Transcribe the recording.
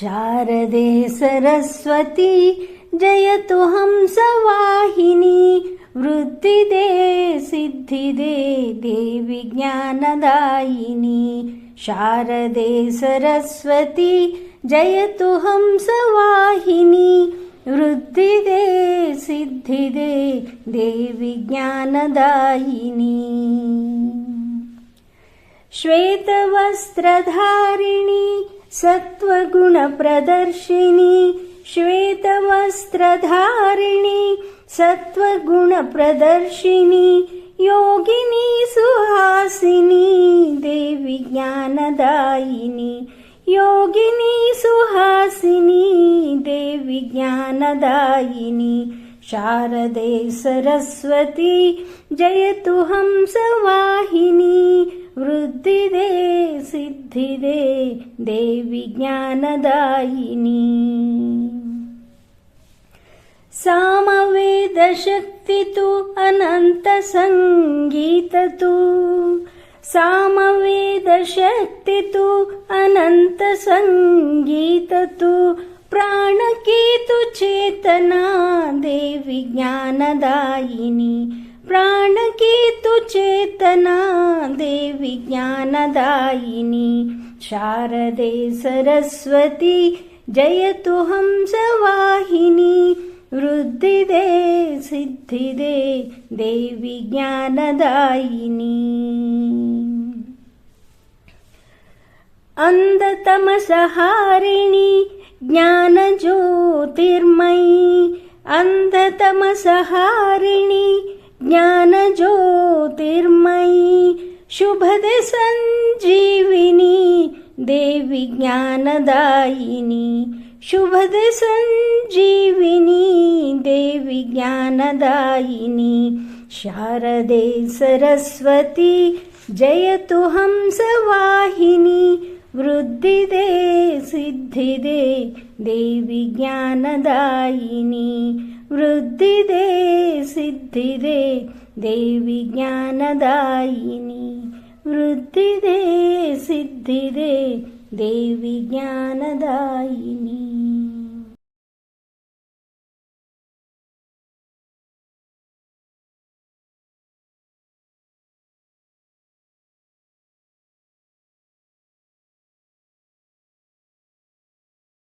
शारदे सरस्वती जयतु हंसवाहिनी वृद्धिदे सिद्धिदे देवी ज्ञानदायिनी। शारदे सरस्वती जयतु हंसवाहिनी वृद्धिदे सिद्धिदे देवी ज्ञानदायिनी। श्वेतवस्त्रधारिणी सत्त्वगुणप्रदर्शिनी श्वेतवस्त्रधारिणी सत्त्वगुणप्रदर्शिनी योगिनी सुहासिनी देवी ज्ञानदायिनी। योगिनी सुहासिनी देवी ज्ञानदायिनी। शारदे सरस्वती जयतु हंसवाहिनी वृद्धिदे सिद्धिदे देवी ज्ञानदायिनी। सामवेदशक्तितु अनन्तसङ्गीततु सामवेदशक्तितु अनन्तसङ्गीततु प्राणकेतु चेतना देवी ज्ञानदायिनी। प्राणकेतु चेतना देवी ज्ञानदायिनी। शारदे सरस्वती जयतु हंसवाहिनी वृद्धिदे सिद्धिदे देवी ज्ञानदायिनी। अन्धतमसहारिणी ज्ञानज्योतिर्मयी अन्धतमसहारिणी ज्ञानज्योतिर्मयी शुभदे सञ्जीविनी देवी ज्ञानदायिनी। शुभदे सञ्जीविनी देवी ज्ञानदायिनी। शारदे सरस्वती जयतु हंसवाहिनी वृद्धिदे सिद्धिदे देवी ज्ञानदायिनी। वृद्धिदे सिद्धिदे देवी ज्ञानदायिनी। वृद्धिदे सिद्धिदे देवी ज्ञानदायिनी।